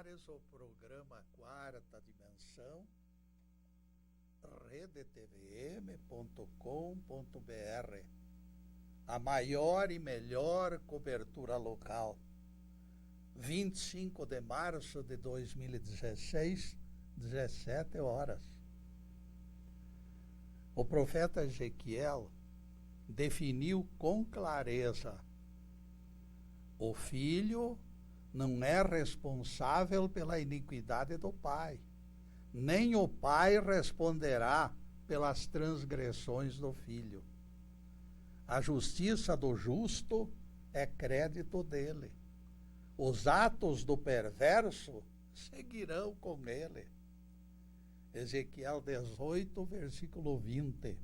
ares o programa Quarta Dimensão, redetvm.com.br, a maior e melhor cobertura local. 25 de março de 2016, 17 horas. O profeta Ezequiel definiu com clareza: o filho não é responsável pela iniquidade do pai, nem o pai responderá pelas transgressões do filho. A justiça do justo é crédito dele. Os atos do perverso seguirão com ele. Ezequiel 18, versículo 20.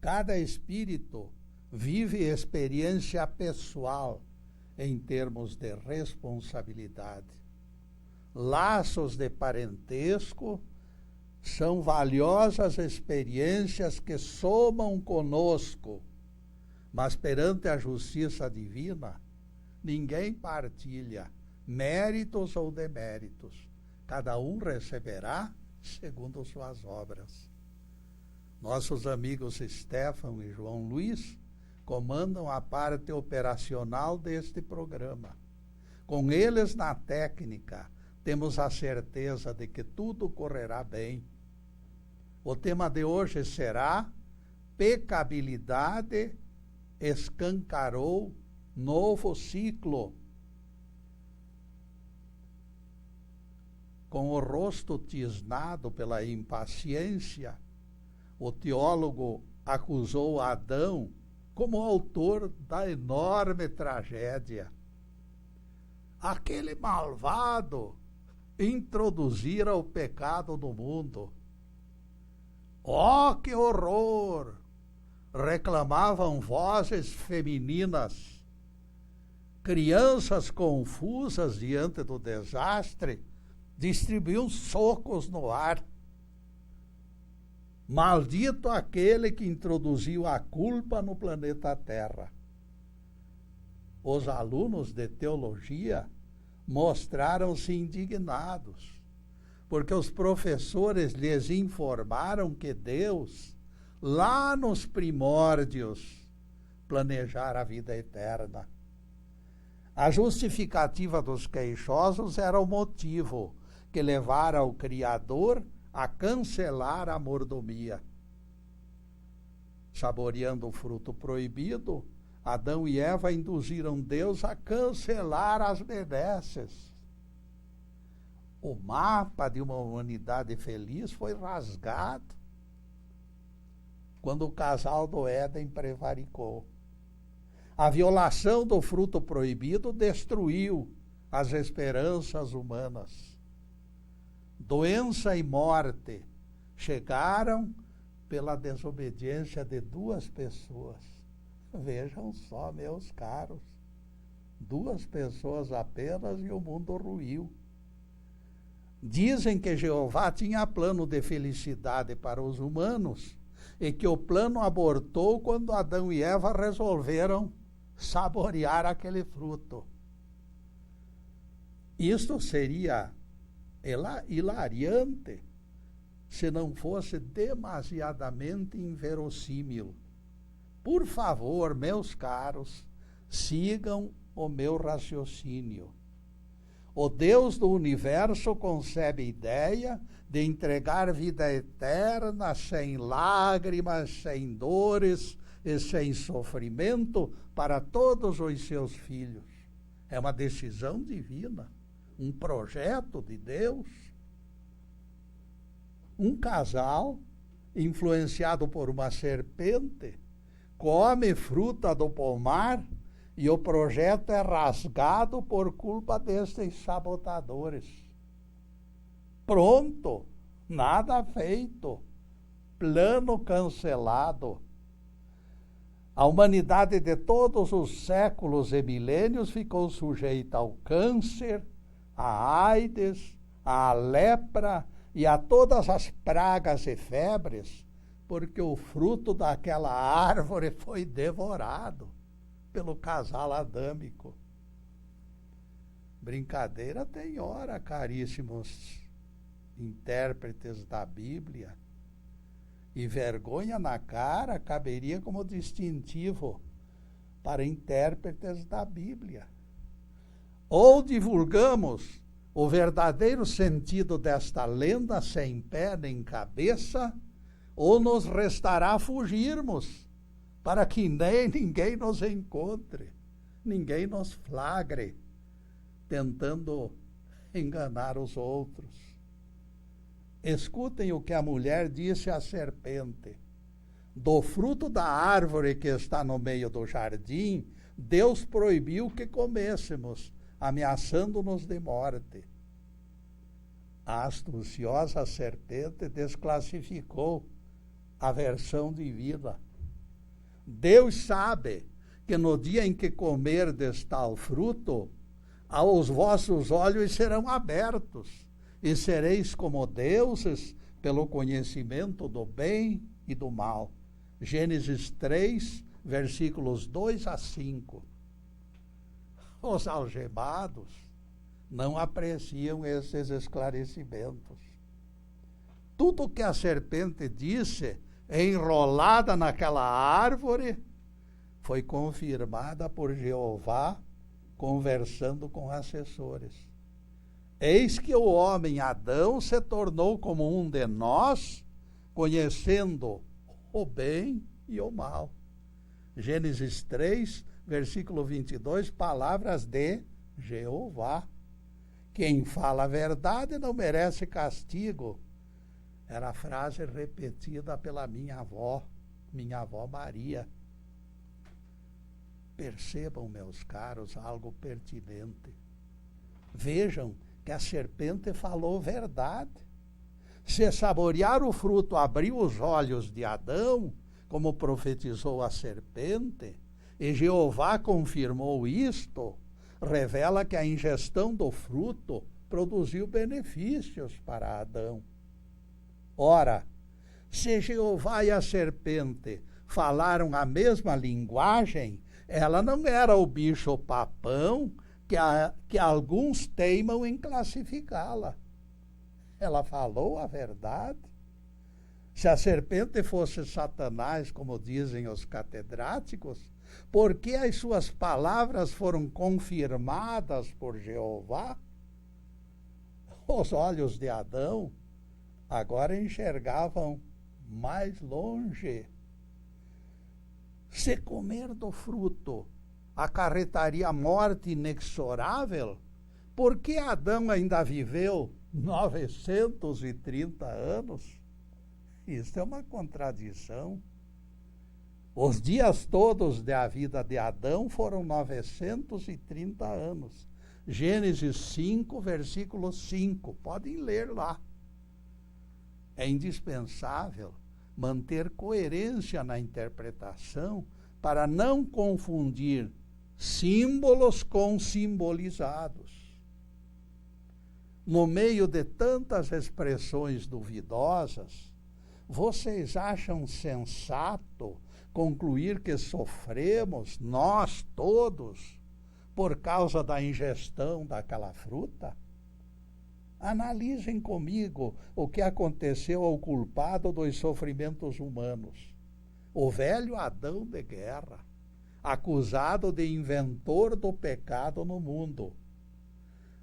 Cada espírito vive experiência pessoal em termos de responsabilidade. Laços de parentesco são valiosas experiências que somam conosco, mas perante a justiça divina, ninguém partilha méritos ou deméritos. Cada um receberá segundo suas obras. Nossos amigos Stefano e João Luiz comandam a parte operacional deste programa. Com eles na técnica, temos a certeza de que tudo correrá bem. O tema de hoje será: pecabilidade escancarou novo ciclo. Com o rosto tisnado pela impaciência, o teólogo acusou Adão como autor da enorme tragédia. Aquele malvado introduzira o pecado no mundo. Oh, que horror! Reclamavam vozes femininas. Crianças confusas diante do desastre distribuíam socos no ar. Maldito aquele que introduziu a culpa no planeta Terra. Os alunos de teologia mostraram-se indignados, porque os professores lhes informaram que Deus, lá nos primórdios, planejara a vida eterna. A justificativa dos queixosos era o motivo que levara o Criador a cancelar a mordomia. Saboreando o fruto proibido, Adão e Eva induziram Deus a cancelar as benesses. O mapa de uma humanidade feliz foi rasgado quando o casal do Éden prevaricou. A violação do fruto proibido destruiu as esperanças humanas. Doença e morte chegaram pela desobediência de duas pessoas. Vejam só, meus caros, 2 pessoas apenas e o mundo ruiu. Dizem que Jeová tinha plano de felicidade para os humanos e que o plano abortou quando Adão e Eva resolveram saborear aquele fruto. Isto seria hilariante se não fosse demasiadamente inverossímil. Por favor, meus caros, sigam o meu raciocínio. O Deus do universo concebe a ideia de entregar vida eterna sem lágrimas, sem dores e sem sofrimento para todos os seus filhos. É uma decisão divina, um projeto de Deus. Um casal, influenciado por uma serpente, come fruta do pomar e o projeto é rasgado por culpa destes sabotadores. Pronto, nada feito, plano cancelado. A humanidade de todos os séculos e milênios ficou sujeita ao câncer, à AIDS, à lepra e a todas as pragas e febres, porque o fruto daquela árvore foi devorado pelo casal adâmico. Brincadeira tem hora, caríssimos intérpretes da Bíblia. E vergonha na cara caberia como distintivo para intérpretes da Bíblia. Ou divulgamos o verdadeiro sentido desta lenda sem pé nem cabeça, ou nos restará fugirmos, para que nem ninguém nos encontre, ninguém nos flagre, tentando enganar os outros. Escutem o que a mulher disse à serpente: do fruto da árvore que está no meio do jardim, Deus proibiu que comêssemos, ameaçando-nos de morte. A astuciosa serpente desclassificou a versão divina. Deus sabe que no dia em que comerdes tal fruto, os vossos olhos serão abertos, e sereis como deuses pelo conhecimento do bem e do mal. Gênesis 3, versículos 2 a 5. Os algemados não apreciam esses esclarecimentos. Tudo que a serpente disse, enrolada naquela árvore, foi confirmada por Jeová, conversando com assessores. Eis que o homem Adão se tornou como um de nós, conhecendo o bem e o mal. Gênesis 3, versículo 22, palavras de Jeová. Quem fala a verdade não merece castigo. Era a frase repetida pela minha avó Maria. Percebam, meus caros, algo pertinente. Vejam que a serpente falou verdade. Se saborear o fruto abriu os olhos de Adão, como profetizou a serpente, e Jeová confirmou isto, revela que a ingestão do fruto produziu benefícios para Adão. Ora, se Jeová e a serpente falaram a mesma linguagem, ela não era o bicho-papão que alguns teimam em classificá-la. Ela falou a verdade. Se a serpente fosse Satanás, como dizem os catedráticos, por que as suas palavras foram confirmadas por Jeová? Os olhos de Adão agora enxergavam mais longe. Se comer do fruto acarretaria morte inexorável, por que Adão ainda viveu 930 anos? Isso é uma contradição. Os dias todos da vida de Adão foram 930 anos. Gênesis 5, versículo 5. Podem ler lá. É indispensável manter coerência na interpretação para não confundir símbolos com simbolizados. No meio de tantas expressões duvidosas, vocês acham sensato concluir que sofremos, nós todos, por causa da ingestão daquela fruta? Analisem comigo o que aconteceu ao culpado dos sofrimentos humanos, o velho Adão de guerra, acusado de inventor do pecado no mundo.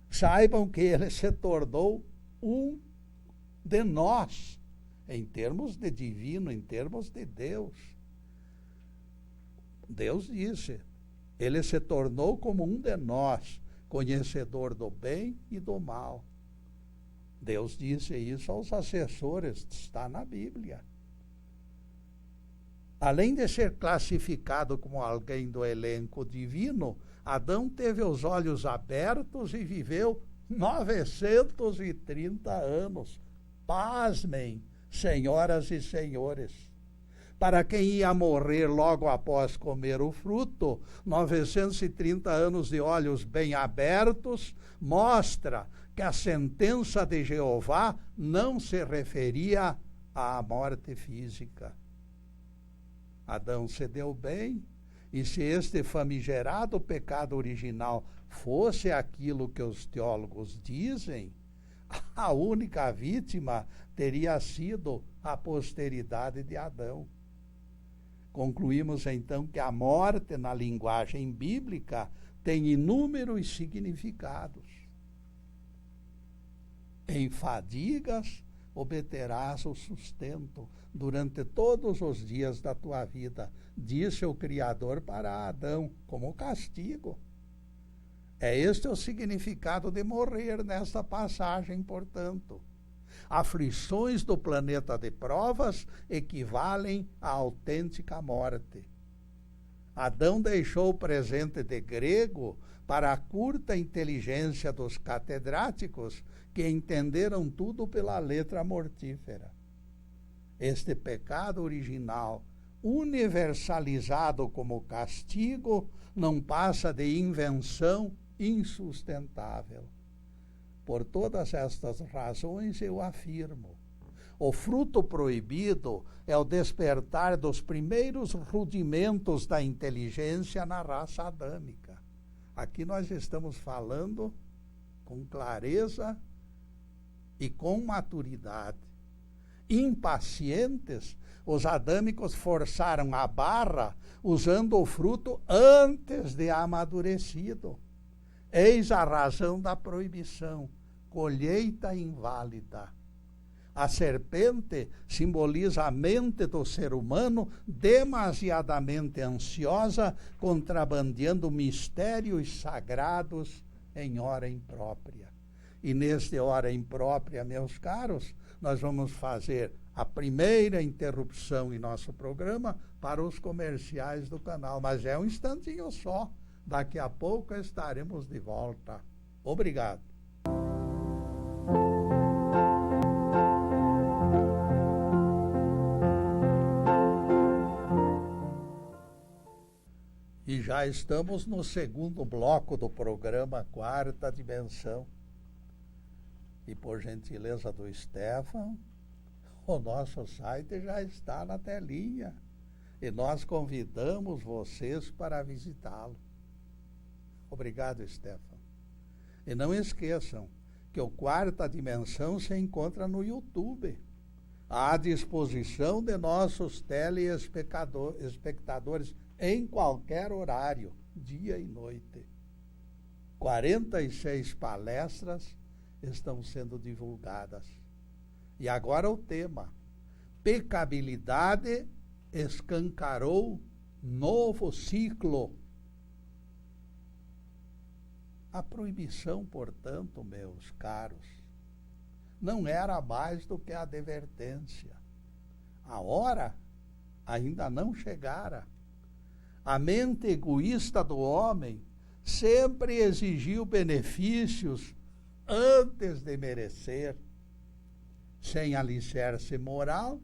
Saibam que ele se tornou um de nós, em termos de divino, em termos de Deus. Deus disse, ele se tornou como um de nós, conhecedor do bem e do mal. Deus disse isso aos assessores, está na Bíblia. Além de ser classificado como alguém do elenco divino, Adão teve os olhos abertos e viveu 930 anos. Pasmem, senhoras e senhores. Para quem ia morrer logo após comer o fruto, 930 anos de olhos bem abertos mostra que a sentença de Jeová não se referia à morte física. Adão se deu bem E se este famigerado pecado original fosse aquilo que os teólogos dizem, a única vítima teria sido a posteridade de Adão. Concluímos então que a morte, na linguagem bíblica, tem inúmeros significados. Em fadigas obterás o sustento durante todos os dias da tua vida, disse o Criador para Adão, como castigo. É este o significado de morrer nesta passagem, portanto. Aflições do planeta de provas equivalem à autêntica morte. Adão deixou o presente de grego para a curta inteligência dos catedráticos que entenderam tudo pela letra mortífera. Este pecado original, universalizado como castigo, não passa de invenção insustentável. Por todas estas razões eu afirmo, o fruto proibido é o despertar dos primeiros rudimentos da inteligência na raça adâmica. Aqui nós estamos falando com clareza e com maturidade. Impacientes, os adâmicos forçaram a barra usando o fruto antes de amadurecido. Eis a razão da proibição: colheita inválida. A serpente simboliza a mente do ser humano demasiadamente ansiosa, contrabandeando mistérios sagrados em hora imprópria. E neste hora imprópria, meus caros, nós vamos fazer a primeira interrupção em nosso programa para os comerciais do canal. Mas é um instantinho só. Daqui a pouco estaremos de volta. Obrigado. E já estamos no segundo bloco do programa Quarta Dimensão. E por gentileza do Stefan, o nosso site já está na telinha. E nós convidamos vocês para visitá-lo. Obrigado, Stefan. E não esqueçam que o Quarta Dimensão se encontra no YouTube, à disposição de nossos telespectadores em qualquer horário, dia e noite. 46 palestras estão sendo divulgadas. E agora o tema: pecabilidade escancarou novo ciclo. A proibição, portanto, meus caros, não era mais do que a advertência. A hora ainda não chegara. A mente egoísta do homem sempre exigiu benefícios antes de merecer. Sem alicerce moral,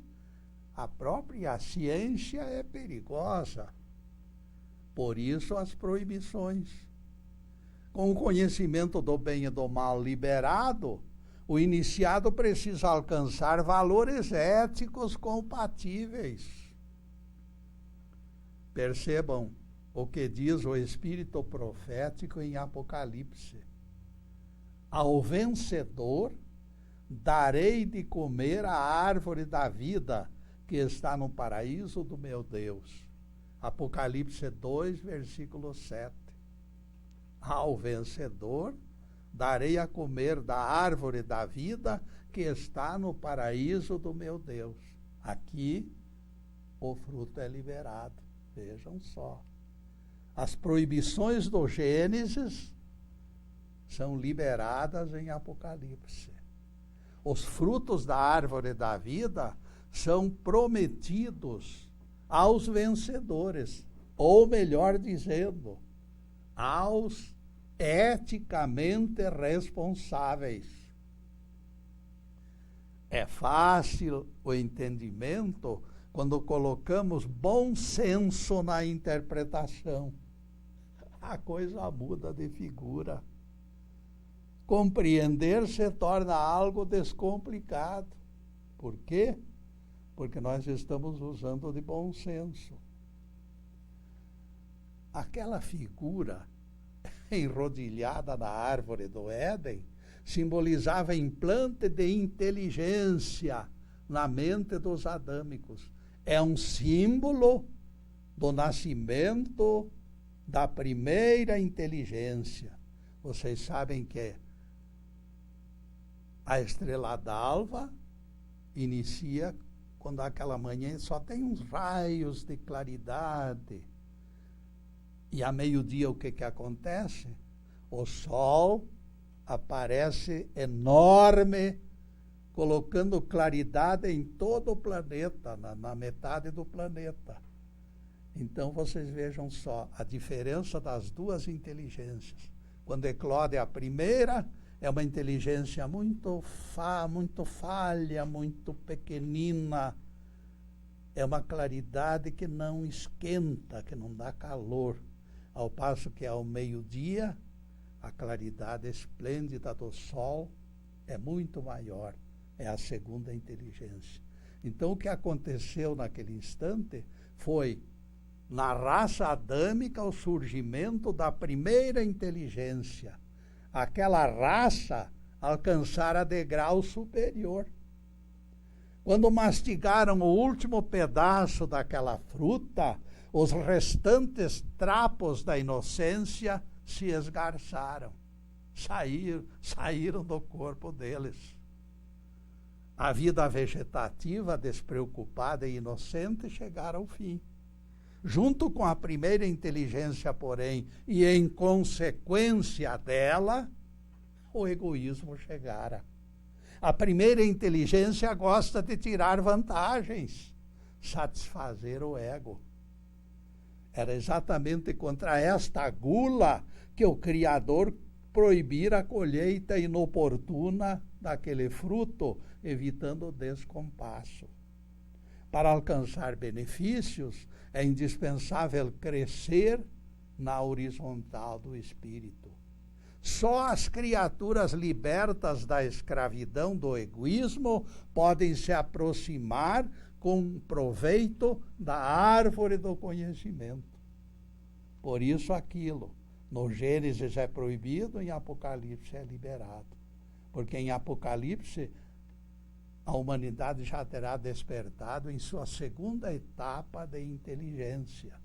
a própria ciência é perigosa. Por isso as proibições. Com o conhecimento do bem e do mal liberado, o iniciado precisa alcançar valores éticos compatíveis. Percebam o que diz o Espírito profético em Apocalipse. Ao vencedor darei de comer a árvore da vida que está no paraíso do meu Deus. Apocalipse 2, versículo 7. Ao vencedor darei a comer da árvore da vida que está no paraíso do meu Deus. Aqui o fruto é liberado. Vejam só. As proibições do Gênesis são liberadas em Apocalipse. Os frutos da árvore da vida são prometidos aos vencedores, ou melhor dizendo, aos eticamente responsáveis. É fácil o entendimento quando colocamos bom senso na interpretação. A coisa muda de figura. Compreender se torna algo descomplicado. Por quê? Porque nós estamos usando de bom senso. aquela figura enrodilhada na árvore do Éden simbolizava implante de inteligência na mente dos adâmicos. É um símbolo do nascimento da primeira inteligência. Vocês sabem que a estrela d'alva inicia quando aquela manhã só tem uns raios de claridade. E a meio-dia o que acontece? O sol aparece enorme, colocando claridade em todo o planeta, na metade do planeta. Então vocês vejam só a diferença das duas inteligências. Quando eclode a primeira, é uma inteligência muito falha, muito pequenina. É uma claridade que não esquenta, que não dá calor. Ao passo que ao meio-dia, a claridade esplêndida do sol é muito maior. É a segunda inteligência. Então o que aconteceu naquele instante foi, na raça adâmica, o surgimento da primeira inteligência. Aquela raça alcançara degrau superior. Quando mastigaram o último pedaço daquela fruta, os restantes trapos da inocência se esgarçaram, saíram do corpo deles. A vida vegetativa, despreocupada e inocente, chegara ao fim. Junto com a primeira inteligência, porém, e em consequência dela, o egoísmo chegara. A primeira inteligência gosta de tirar vantagens, satisfazer o ego. Era exatamente contra esta gula que o Criador proibira a colheita inoportuna daquele fruto, evitando o descompasso. Para alcançar benefícios, é indispensável crescer na horizontal do espírito. Só as criaturas libertas da escravidão do egoísmo podem se aproximar com proveito da árvore do conhecimento. Por isso aquilo, no Gênesis é proibido, em Apocalipse é liberado. Porque em Apocalipse a humanidade já terá despertado em sua segunda etapa de inteligência.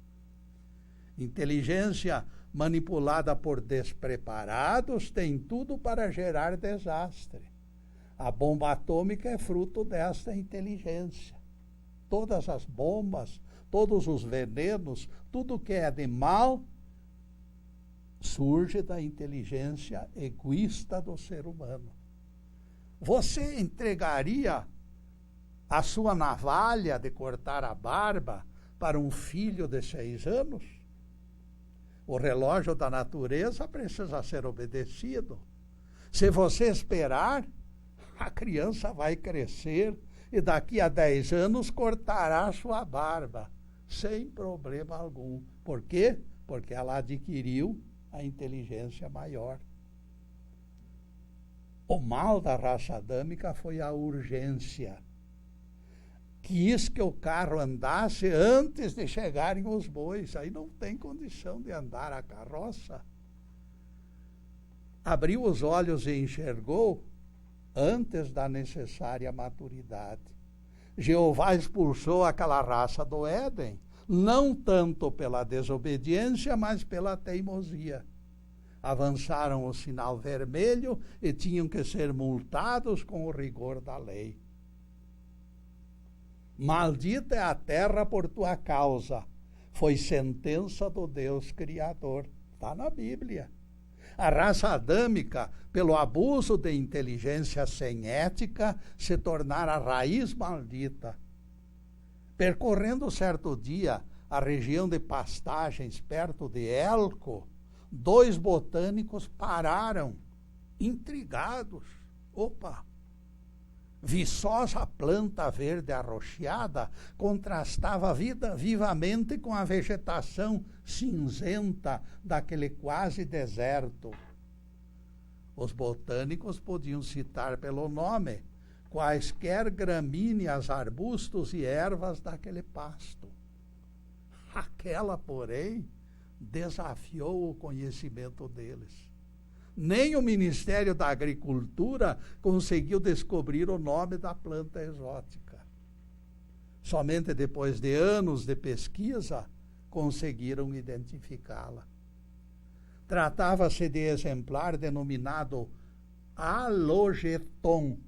Inteligência manipulada por despreparados tem tudo para gerar desastre. A bomba atômica é fruto desta inteligência. Todas as bombas, todos os venenos, tudo que é de mal, surge da inteligência egoísta do ser humano. Você entregaria a sua navalha de cortar a barba para um filho de 6 anos? O relógio da natureza precisa ser obedecido. Se você esperar, a criança vai crescer e daqui a 10 anos cortará a sua barba, sem problema algum. Por quê? Porque ela adquiriu a inteligência maior. O mal da raça adâmica foi a urgência. Quis que o carro andasse antes de chegarem os bois. Aí não tem condição de andar a carroça. Abriu os olhos e enxergou antes da necessária maturidade. Jeová expulsou aquela raça do Éden, não tanto pela desobediência, mas pela teimosia. Avançaram o sinal vermelho e tinham que ser multados com o rigor da lei. Maldita é a terra por tua causa. Foi sentença do Deus Criador. Está na Bíblia. A raça adâmica, pelo abuso de inteligência sem ética, se tornara a raiz maldita. Percorrendo certo dia a região de pastagens perto de Elco, 2 botânicos pararam, intrigados. Opa! Viçosa planta verde arroxeada contrastava vivamente com a vegetação cinzenta daquele quase deserto. Os botânicos podiam citar pelo nome quaisquer gramíneas, arbustos e ervas daquele pasto. Aquela, porém, desafiou o conhecimento deles. Nem o Ministério da Agricultura conseguiu descobrir o nome da planta exótica. Somente depois de anos de pesquisa conseguiram identificá-la. Tratava-se de exemplar denominado Alogeton,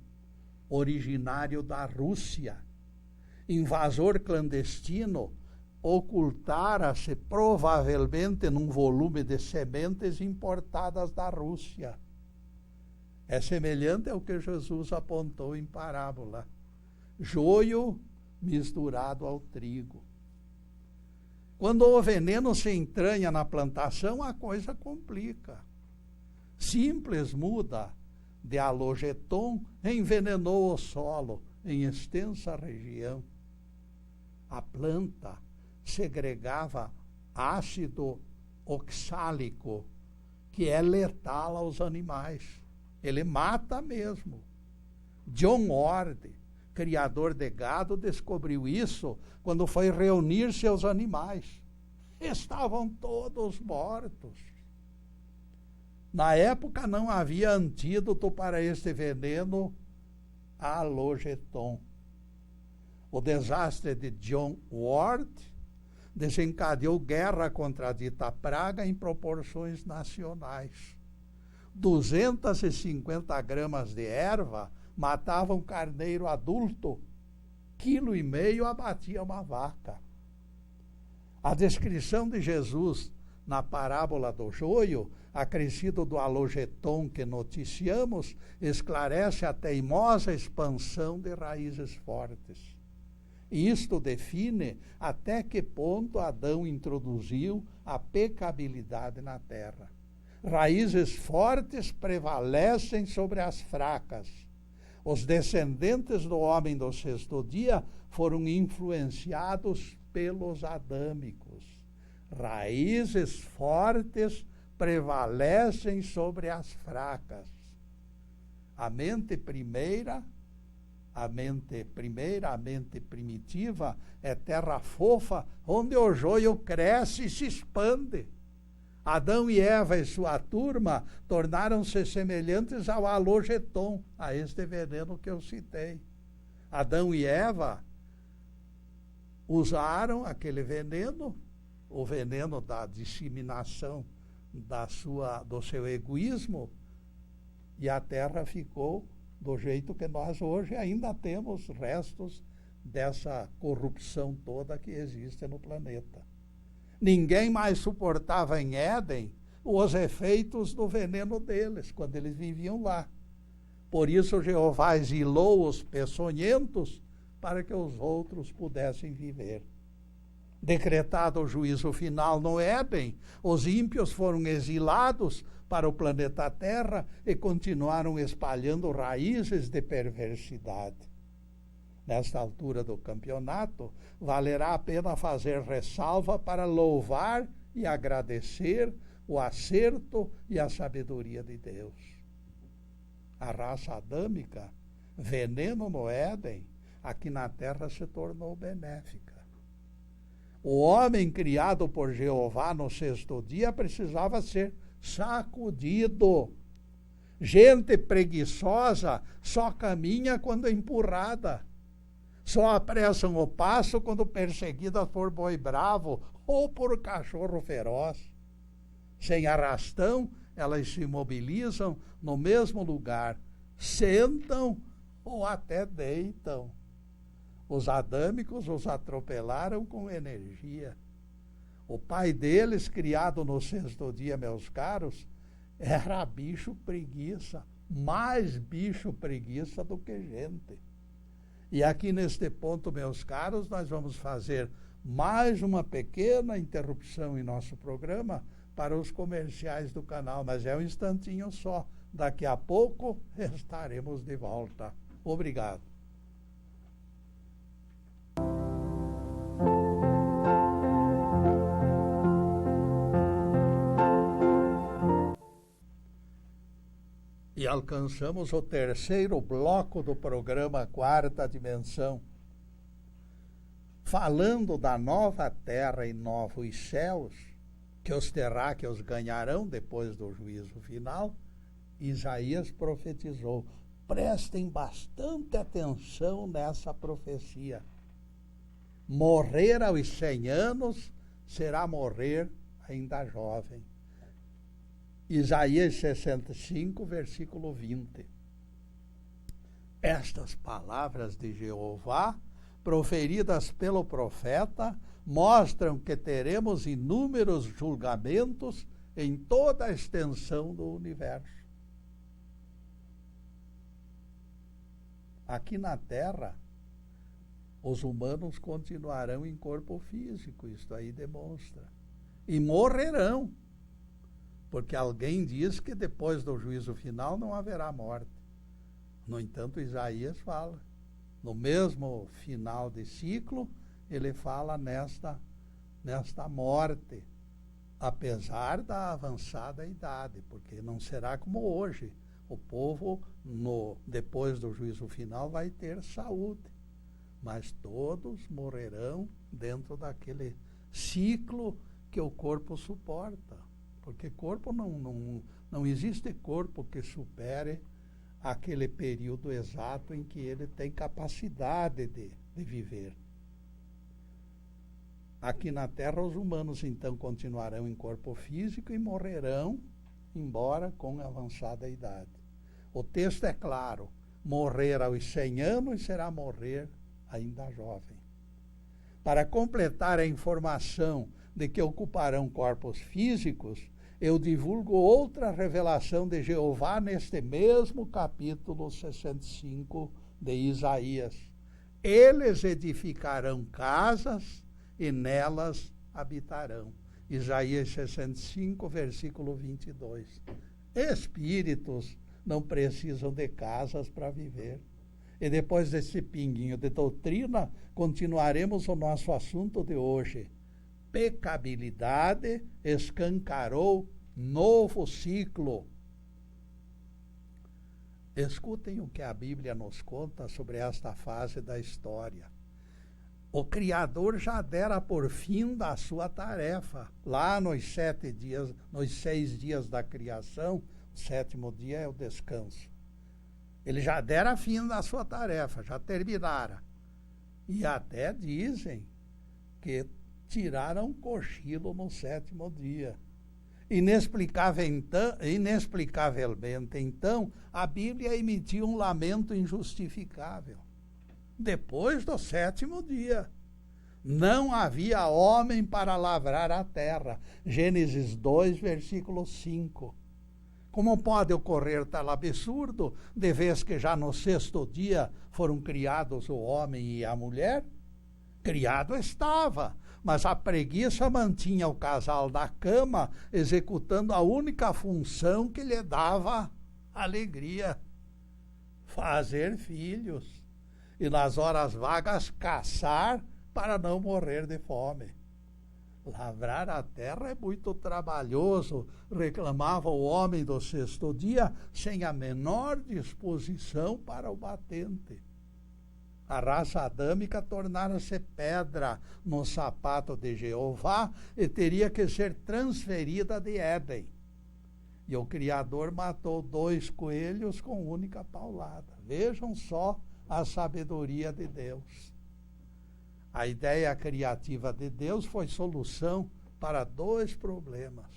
originário da Rússia. Invasor clandestino, ocultara-se provavelmente num volume de sementes importadas da Rússia. É semelhante ao que Jesus apontou em parábola: joio misturado ao trigo. Quando o veneno se entranha na plantação, a coisa complica. Simples muda de alogeton envenenou o solo em extensa região. A planta segregava ácido oxálico, que é letal aos animais. Ele mata mesmo. John Ward, criador de gado, descobriu isso quando foi reunir seus animais. Estavam todos mortos. Na época não havia antídoto para este veneno alogeton. O desastre de John Ward desencadeou guerra contra a dita praga em proporções nacionais. 250 gramas de erva matavam um carneiro adulto, 1,5 kg abatia uma vaca. A descrição de Jesus na parábola do joio, acrescido do alogeton que noticiamos, esclarece a teimosa expansão de raízes fortes. Isto define até que ponto Adão introduziu a pecabilidade na terra. Raízes fortes prevalecem sobre as fracas. Os descendentes do homem do sexto dia foram influenciados pelos adâmicos. Raízes fortes prevalecem sobre as fracas. A mente primitiva é terra fofa, onde o joio cresce e se expande. Adão e Eva e sua turma tornaram-se semelhantes ao alogeton, a este veneno que eu citei. Adão e Eva usaram aquele veneno, o veneno da disseminação do seu egoísmo, e a terra ficou do jeito que nós hoje ainda temos restos dessa corrupção toda que existe no planeta. Ninguém mais suportava em Éden os efeitos do veneno deles, quando eles viviam lá. Por isso Jeová exilou os peçonhentos para que os outros pudessem viver. Decretado o juízo final no Éden, os ímpios foram exilados para o planeta Terra e continuaram espalhando raízes de perversidade. Nesta altura do campeonato, valerá a pena fazer ressalva para louvar e agradecer o acerto e a sabedoria de Deus. A raça adâmica, veneno no Éden, aqui na Terra se tornou benéfica. O homem criado por Jeová no sexto dia precisava ser sacudido. Gente preguiçosa só caminha quando empurrada. Só apressam o passo quando perseguidas por boi bravo ou por cachorro feroz. Sem arrastão, elas se imobilizam no mesmo lugar, sentam ou até deitam. Os adâmicos os atropelaram com energia. O pai deles, criado no sexto dia, meus caros, era bicho preguiça, mais bicho preguiça do que gente. E aqui neste ponto, meus caros, nós vamos fazer mais uma pequena interrupção em nosso programa para os comerciais do canal, mas é um instantinho só. Daqui a pouco estaremos de volta. Obrigado. E alcançamos o terceiro bloco do programa Quarta Dimensão, falando da nova terra e novos céus, que os terráqueos ganharão depois do juízo final, Isaías profetizou. Prestem bastante atenção nessa profecia. Morrer aos 100 anos será morrer ainda jovem. Isaías 65, versículo 20. Estas palavras de Jeová, proferidas pelo profeta, mostram que teremos inúmeros julgamentos em toda a extensão do universo. Aqui na Terra, os humanos continuarão em corpo físico, isto aí demonstra. E morrerão, porque alguém diz que depois do juízo final não haverá morte. No entanto, Isaías fala, no mesmo final de ciclo, ele fala nesta morte, apesar da avançada idade, porque não será como hoje. O povo, depois do juízo final, vai ter saúde, mas todos morrerão dentro daquele ciclo que o corpo suporta, porque corpo não existe corpo que supere aquele período exato em que ele tem capacidade de viver. Aqui na Terra, os humanos então continuarão em corpo físico e morrerão, embora com avançada idade. O texto é claro: morrer aos 100 anos será morrer ainda jovem. Para completar a informação de que ocuparão corpos físicos, eu divulgo outra revelação de Jeová neste mesmo capítulo 65 de Isaías. Eles edificarão casas e nelas habitarão. Isaías 65, versículo 22. Espíritos não precisam de casas para viver. E depois desse pinguinho de doutrina, continuaremos o nosso assunto de hoje. Pecabilidade escancarou novo ciclo. Escutem o que a Bíblia nos conta sobre esta fase da história. O Criador já dera por fim da sua tarefa. Lá nos 6 dias da criação, o 7º dia é o descanso. Ele já dera fim da sua tarefa, já terminara. E até dizem que tiraram um cochilo no 7º dia. Inexplicavelmente, então, a Bíblia emitiu um lamento injustificável. Depois do 7º dia, não havia homem para lavrar a terra. Gênesis 2, versículo 5. Como pode ocorrer tal absurdo, de vez que já no 6º dia foram criados o homem e a mulher? Criado estava, mas a preguiça mantinha o casal na cama, executando a única função que lhe dava alegria: fazer filhos. E nas horas vagas caçar para não morrer de fome. Lavrar a terra é muito trabalhoso, reclamava o homem do 6º dia, sem a menor disposição para o batente. A raça adâmica tornara-se pedra no sapato de Jeová e teria que ser transferida de Éden. E o Criador matou 2 coelhos com única paulada. Vejam só a sabedoria de Deus. A ideia criativa de Deus foi solução para 2 problemas.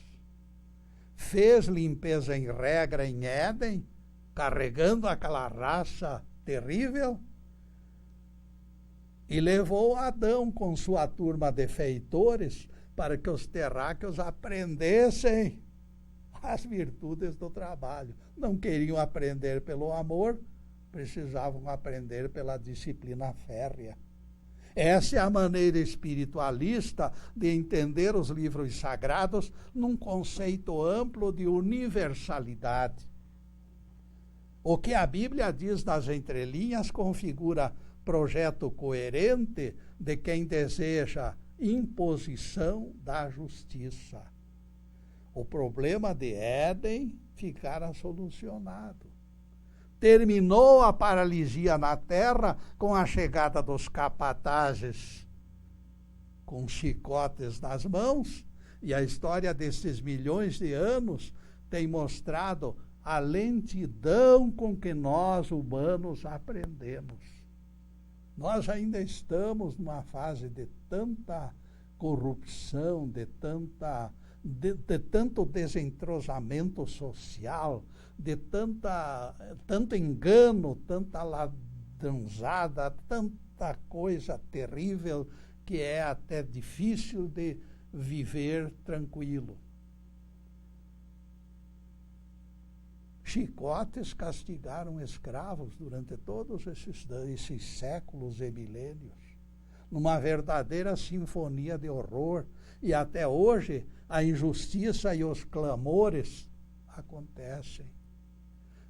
Fez limpeza em regra em Éden, carregando aquela raça terrível, e levou Adão com sua turma de feitores para que os terráqueos aprendessem as virtudes do trabalho. Não queriam aprender pelo amor, precisavam aprender pela disciplina férrea. Essa é a maneira espiritualista de entender os livros sagrados num conceito amplo de universalidade. O que a Bíblia diz nas entrelinhas configura projeto coerente de quem deseja imposição da justiça. O problema de Éden ficara solucionado. Terminou a paralisia na terra com a chegada dos capatazes com chicotes nas mãos E a história desses milhões de anos tem mostrado a lentidão com que nós, humanos, aprendemos. Nós ainda estamos numa fase de tanta corrupção, de tanto desentrosamento social, de tanto engano, tanta ladrãozada, tanta coisa terrível que é até difícil de viver tranquilo. Chicotes castigaram escravos durante todos esses séculos e milênios, numa verdadeira sinfonia de horror, e até hoje a injustiça e os clamores acontecem.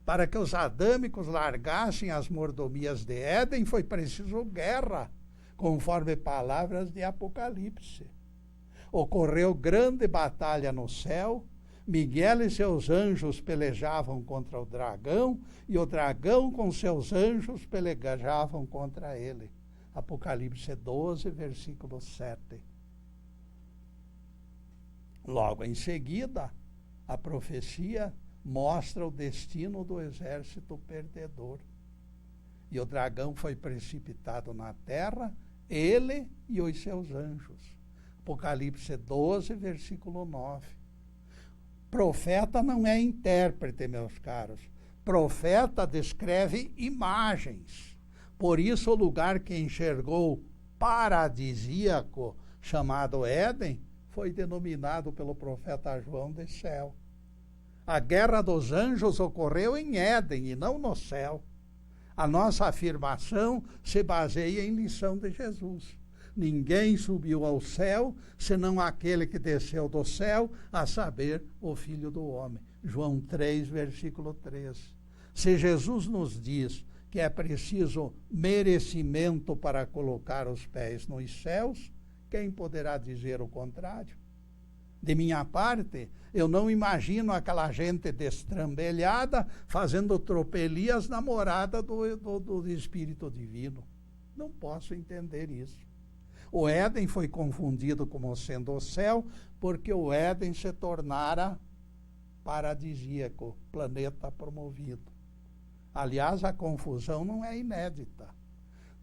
Para que os adâmicos largassem as mordomias de Éden, foi preciso guerra, conforme palavras de Apocalipse. Ocorreu grande batalha no céu, Miguel e seus anjos pelejavam contra o dragão, e o dragão com seus anjos pelejavam contra ele. Apocalipse 12, versículo 7. Logo em seguida, a profecia mostra o destino do exército perdedor. E o dragão foi precipitado na terra, ele e os seus anjos. Apocalipse 12, versículo 9. Profeta não é intérprete, meus caros. Profeta descreve imagens. Por isso, o lugar que enxergou paradisíaco, chamado Éden, foi denominado pelo profeta João de céu. A guerra dos anjos ocorreu em Éden e não no céu. A nossa afirmação se baseia em lição de Jesus. Ninguém subiu ao céu, senão aquele que desceu do céu, a saber, o Filho do Homem. João 3, versículo 3. Se Jesus nos diz que é preciso merecimento para colocar os pés nos céus, quem poderá dizer o contrário? De minha parte, eu não imagino aquela gente destrambelhada fazendo tropelias na morada do Espírito Divino. Não posso entender isso. O Éden foi confundido como sendo o céu, porque o Éden se tornara paradisíaco, planeta promovido. Aliás, a confusão não é inédita.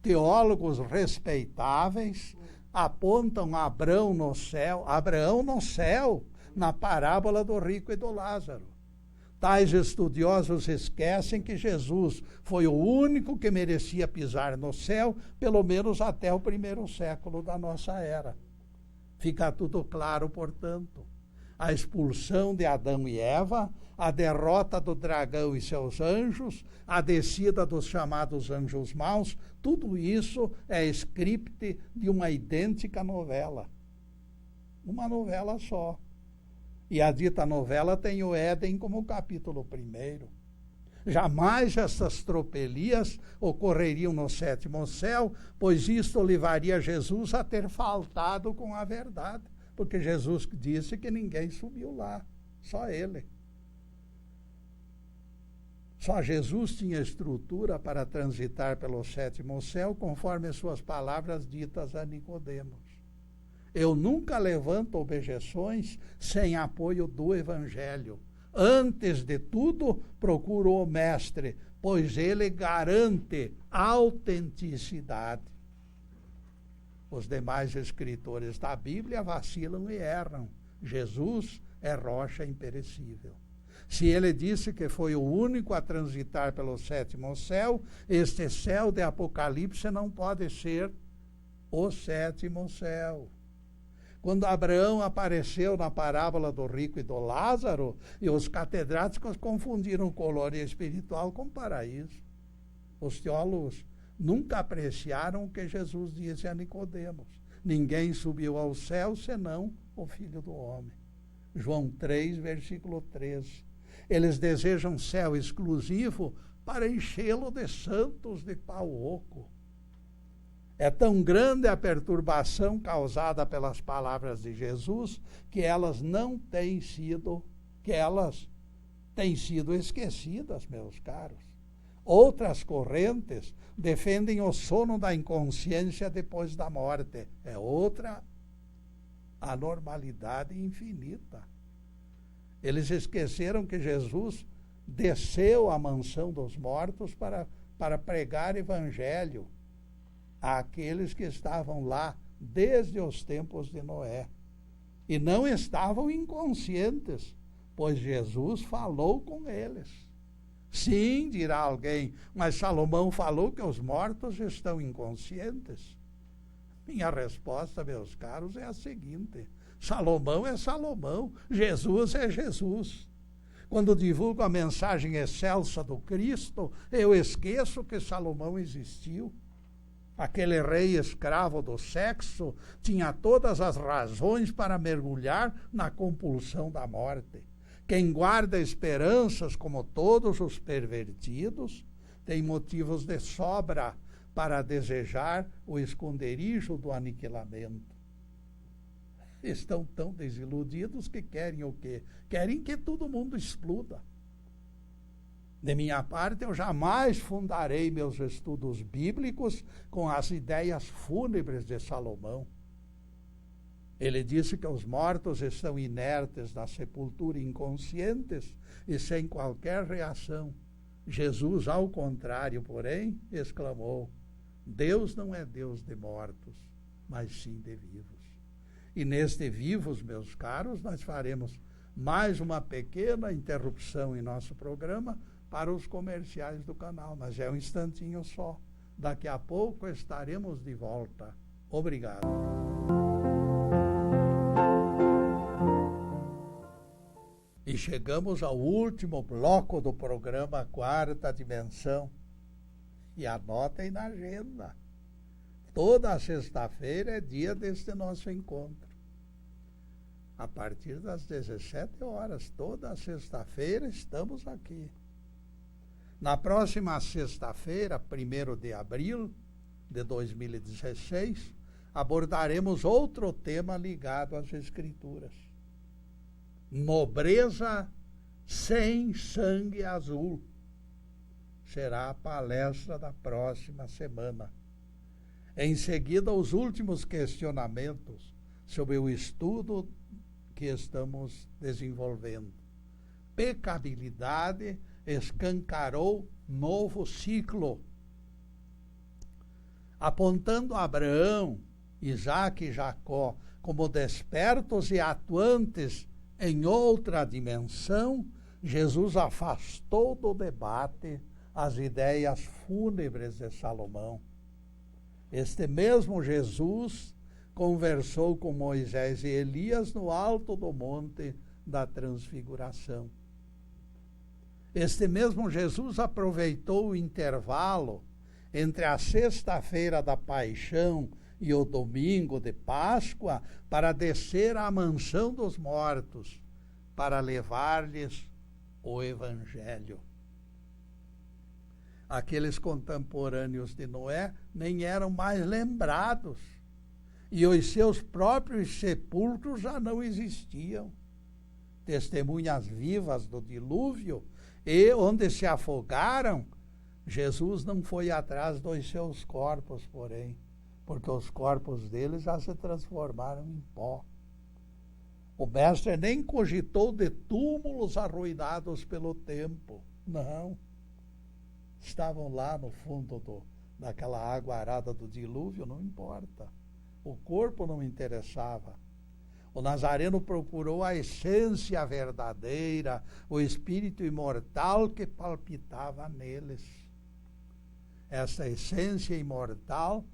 Teólogos respeitáveis apontam Abraão no céu, na parábola do rico e do Lázaro. Tais estudiosos esquecem que Jesus foi o único que merecia pisar no céu, pelo menos até o 1º século da nossa era. Fica tudo claro, portanto. A expulsão de Adão e Eva, a derrota do dragão e seus anjos, a descida dos chamados anjos maus, tudo isso é script de uma idêntica novela. Uma novela só. E a dita novela tem o Éden como capítulo 1. Jamais essas tropelias ocorreriam no 7º céu, pois isto levaria Jesus a ter faltado com a verdade, porque Jesus disse que ninguém subiu lá, só ele. Só Jesus tinha estrutura para transitar pelo 7º céu, conforme suas palavras ditas a Nicodemos. Eu nunca levanto objeções sem apoio do Evangelho. Antes de tudo, procuro o Mestre, pois ele garante autenticidade. Os demais escritores da Bíblia vacilam e erram. Jesus é rocha imperecível. Se ele disse que foi o único a transitar pelo 7º céu, este céu de Apocalipse não pode ser o 7º céu. Quando Abraão apareceu na parábola do rico e do Lázaro, e os catedráticos confundiram colônia espiritual com paraíso. Os teólogos nunca apreciaram o que Jesus disse a Nicodemos. Ninguém subiu ao céu senão o Filho do Homem. João 3, versículo 13. Eles desejam céu exclusivo para enchê-lo de santos de pau oco. É tão grande a perturbação causada pelas palavras de Jesus que elas têm sido esquecidas, meus caros. Outras correntes defendem o sono da inconsciência depois da morte. É outra a normalidade infinita. Eles esqueceram que Jesus desceu à mansão dos mortos para pregar evangelho àqueles que estavam lá desde os tempos de Noé. E não estavam inconscientes, pois Jesus falou com eles. Sim, dirá alguém, mas Salomão falou que os mortos estão inconscientes. Minha resposta, meus caros, é a seguinte: Salomão é Salomão, Jesus é Jesus. Quando divulgo a mensagem excelsa do Cristo, eu esqueço que Salomão existiu. Aquele rei escravo do sexo tinha todas as razões para mergulhar na compulsão da morte. Quem guarda esperanças, como todos os pervertidos, tem motivos de sobra para desejar o esconderijo do aniquilamento. Estão tão desiludidos que querem o quê? Querem que todo mundo exploda. De minha parte, eu jamais fundarei meus estudos bíblicos com as ideias fúnebres de Salomão. Ele disse que os mortos estão inertes na sepultura, inconscientes e sem qualquer reação. Jesus, ao contrário, porém, exclamou: Deus não é Deus de mortos, mas sim de vivos. E neste Vivos, meus caros, nós faremos mais uma pequena interrupção em nosso programa para os comerciais do canal, mas é um instantinho só. Daqui a pouco estaremos de volta. Obrigado. E chegamos ao último bloco do programa Quarta Dimensão. E anotem na agenda. Toda sexta-feira é dia deste nosso encontro. A partir das 17 horas, toda sexta-feira, estamos aqui. Na próxima sexta-feira, 1º de abril de 2016, abordaremos outro tema ligado às Escrituras. Nobreza sem sangue azul. Será a palestra da próxima semana. Em seguida, os últimos questionamentos sobre o estudo que estamos desenvolvendo. Pecabilidade escancarou novo ciclo, apontando Abraão, Isaque e Jacó como despertos e atuantes em outra dimensão. Jesus afastou do debate as ideias fúnebres de Salomão. Este mesmo Jesus conversou com Moisés e Elias no alto do monte da Transfiguração. Este mesmo Jesus aproveitou o intervalo entre a sexta-feira da Paixão e o domingo de Páscoa para descer à mansão dos mortos, para levar-lhes o Evangelho. Aqueles contemporâneos de Noé nem eram mais lembrados, e os seus próprios sepulcros já não existiam. Testemunhas vivas do dilúvio, e onde se afogaram, Jesus não foi atrás dos seus corpos, porém, porque os corpos deles já se transformaram em pó. O mestre nem cogitou de túmulos arruinados pelo tempo, não. Estavam lá no fundo daquela água arada do dilúvio, não importa. O corpo não interessava. O Nazareno procurou a essência verdadeira, o espírito imortal que palpitava neles. Essa essência imortal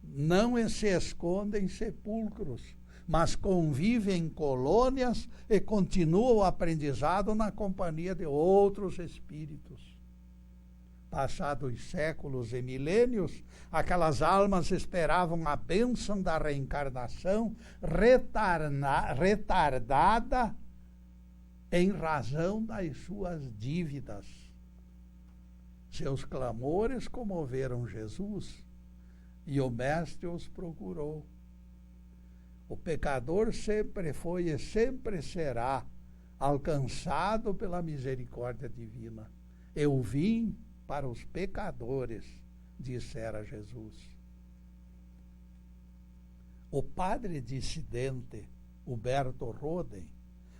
não se esconde em sepulcros, mas convive em colônias e continua o aprendizado na companhia de outros espíritos. Passados séculos e milênios, aquelas almas esperavam a bênção da reencarnação retardada em razão das suas dívidas. Seus clamores comoveram Jesus e o Mestre os procurou. O pecador sempre foi e sempre será alcançado pela misericórdia divina. Eu vim para os pecadores, dissera Jesus. O padre dissidente Huberto Roden,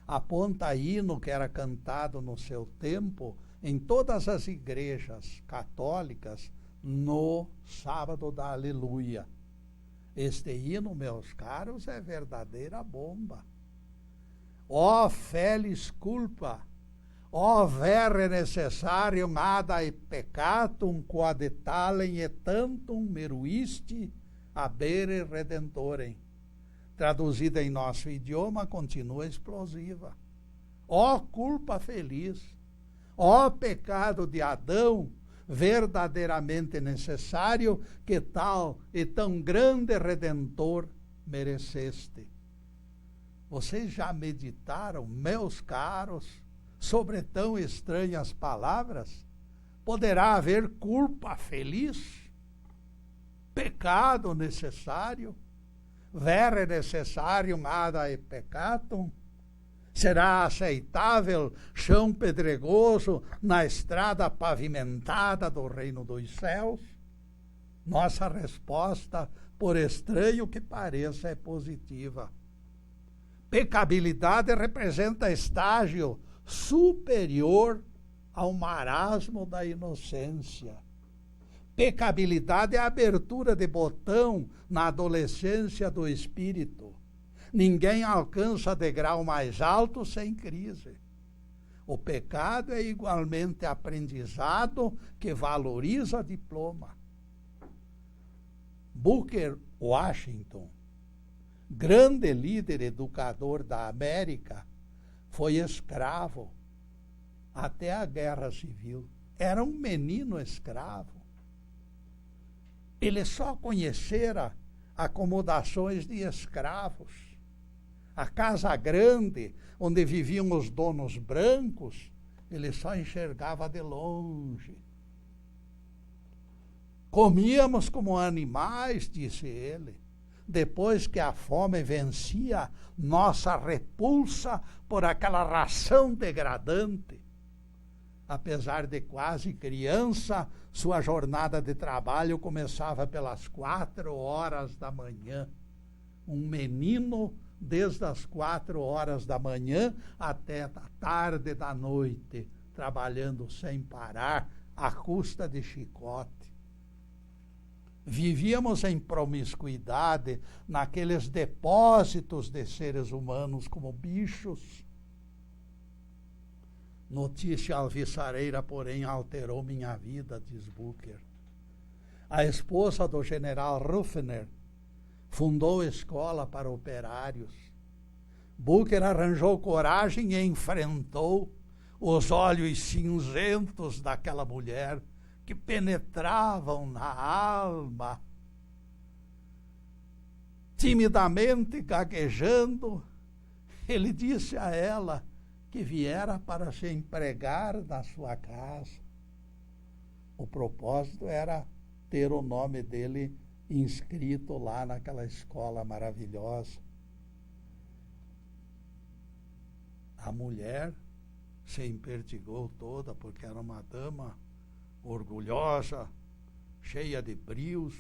aponta hino que era cantado no seu tempo em todas as igrejas católicas no sábado da Aleluia. Este hino, meus caros, é verdadeira bomba. Ó felis culpa, ó verre necessarium adae peccatum quod talem et tantum meruisti habere redentorem. Traduzida em nosso idioma, continua explosiva. Ó culpa feliz, ó pecado de Adão, verdadeiramente necessário, que tal e tão grande Redentor mereceste. Vocês já meditaram, meus caros, sobre tão estranhas palavras? Poderá haver culpa feliz? Pecado necessário? Verre necessarium adae peccatum? Será aceitável chão pedregoso na estrada pavimentada do reino dos céus? Nossa resposta, por estranho que pareça, é positiva. Pecabilidade representa estágio superior ao marasmo da inocência. Pecabilidade é a abertura de botão na adolescência do espírito. Ninguém alcança degrau mais alto sem crise. O pecado é igualmente aprendizado que valoriza diploma. Booker Washington, grande líder educador da América, foi escravo até a Guerra Civil. Era um menino escravo. Ele só conhecera acomodações de escravos. A casa grande, onde viviam os donos brancos, ele só enxergava de longe. Comíamos como animais, disse ele, depois que a fome vencia nossa repulsa por aquela ração degradante. Apesar de quase criança, sua jornada de trabalho começava pelas 4 horas da manhã. Um menino desde as 4 horas da manhã até a tarde da noite, trabalhando sem parar, à custa de chicote. Vivíamos em promiscuidade naqueles depósitos de seres humanos como bichos. Notícia alvissareira, porém, alterou minha vida, diz Booker. A esposa do general Ruffner fundou escola para operários. Booker arranjou coragem e enfrentou os olhos cinzentos daquela mulher que penetravam na alma. Timidamente, gaguejando, ele disse a ela que viera para se empregar na sua casa. O propósito era ter o nome dele inscrito lá naquela escola maravilhosa. A mulher se empertigou toda, porque era uma dama orgulhosa, cheia de brios,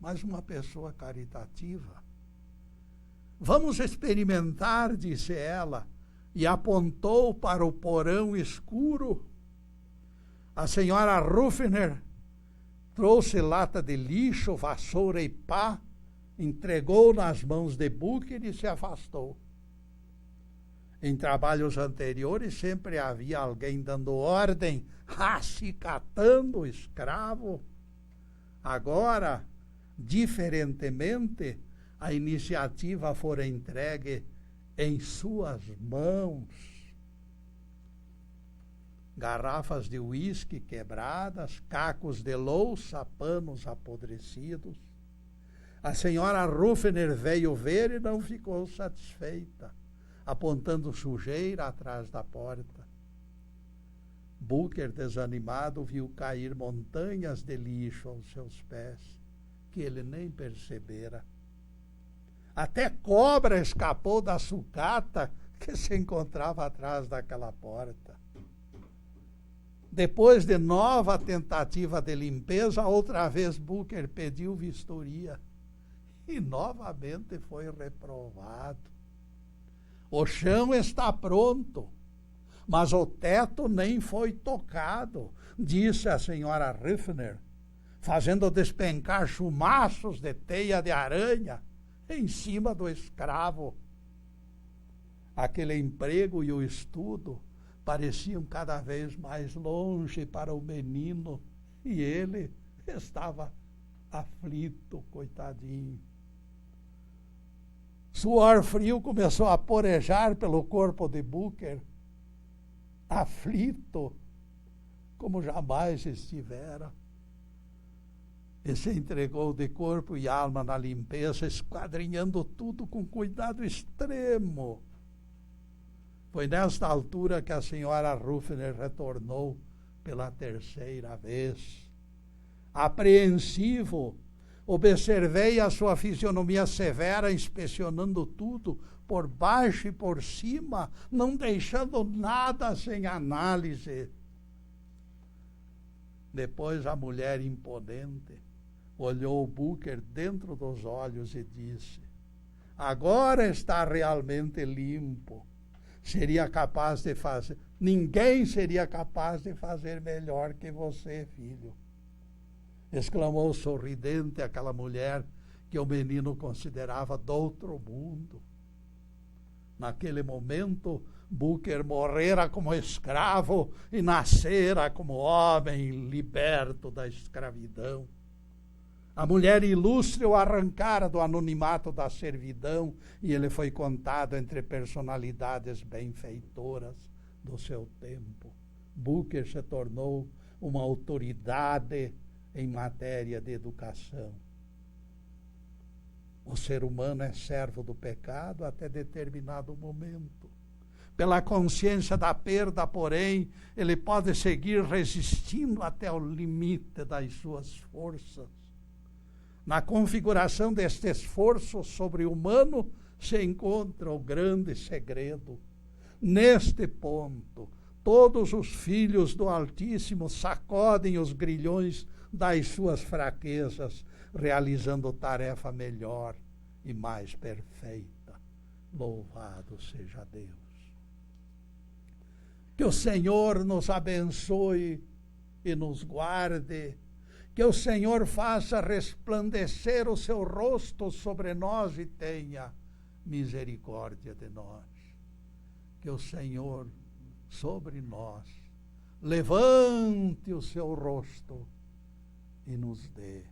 mas uma pessoa caritativa. Vamos experimentar, disse ela, e apontou para o porão escuro. A senhora Ruffner trouxe lata de lixo, vassoura e pá, entregou nas mãos de Booker e se afastou. Em trabalhos anteriores sempre havia alguém dando ordem, acicatando o escravo. Agora, diferentemente, a iniciativa fora entregue em suas mãos. Garrafas de uísque quebradas, cacos de louça, panos apodrecidos. A senhora Ruffner veio ver e não ficou satisfeita, apontando sujeira atrás da porta. Booker, desanimado, viu cair montanhas de lixo aos seus pés, que ele nem percebera. Até cobra escapou da sucata que se encontrava atrás daquela porta. Depois de nova tentativa de limpeza, outra vez Booker pediu vistoria e novamente foi reprovado. O chão está pronto, mas o teto nem foi tocado, disse a senhora Ruffner, fazendo despencar chumaços de teia de aranha em cima do escravo. Aquele emprego e o estudo pareciam cada vez mais longe para o menino, e ele estava aflito, coitadinho. Suor frio começou a porejar pelo corpo de Booker, aflito como jamais estivera. E se entregou de corpo e alma na limpeza, esquadrinhando tudo com cuidado extremo. Foi nesta altura que a senhora Ruffner retornou pela terceira vez. Apreensivo, observei a sua fisionomia severa, inspecionando tudo, por baixo e por cima, não deixando nada sem análise. Depois a mulher imponente olhou o Booker dentro dos olhos e disse: agora está realmente limpo. Seria capaz de fazer, ninguém seria capaz de fazer melhor que você, filho. Exclamou sorridente aquela mulher que o menino considerava do outro mundo. Naquele momento, Booker morrera como escravo e nascera como homem liberto da escravidão. A mulher ilustre o arrancara do anonimato da servidão e ele foi contado entre personalidades benfeitoras do seu tempo. Booker se tornou uma autoridade em matéria de educação. O ser humano é servo do pecado até determinado momento. Pela consciência da perda, porém, ele pode seguir resistindo até o limite das suas forças. Na configuração deste esforço sobre-humano se encontra o grande segredo. Neste ponto, todos os filhos do Altíssimo sacodem os grilhões das suas fraquezas, realizando tarefa melhor e mais perfeita. Louvado seja Deus. Que o Senhor nos abençoe e nos guarde. Que o Senhor faça resplandecer o seu rosto sobre nós e tenha misericórdia de nós. Que o Senhor sobre nós levante o seu rosto e nos dê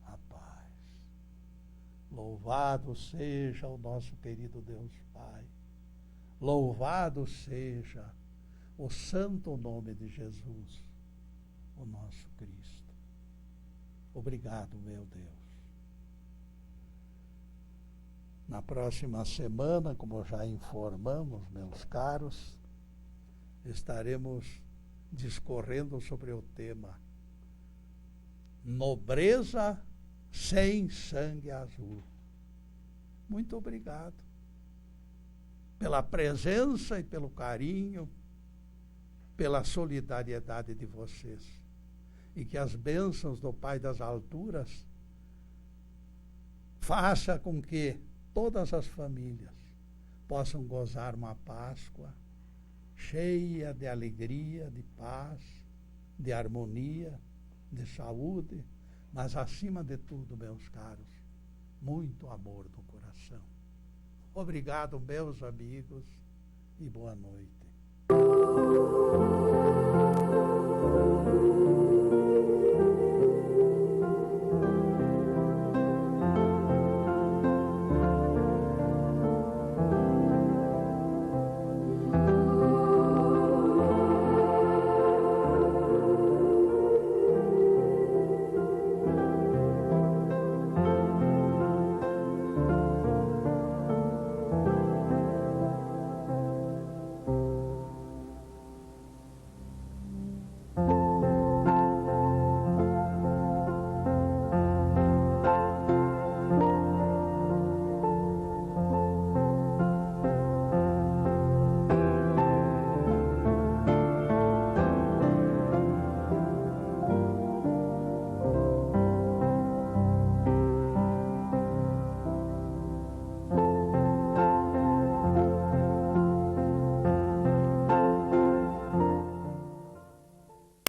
a paz. Louvado seja o nosso querido Deus Pai. Louvado seja o santo nome de Jesus, o nosso Cristo. Obrigado, meu Deus. Na próxima semana, como já informamos, meus caros, estaremos discorrendo sobre o tema Nobreza sem sangue azul. Muito obrigado pela presença e pelo carinho, pela solidariedade de vocês. E que as bênçãos do Pai das alturas faça com que todas as famílias possam gozar uma Páscoa cheia de alegria, de paz, de harmonia, de saúde, mas acima de tudo, meus caros, muito amor no coração. Obrigado, meus amigos, e boa noite.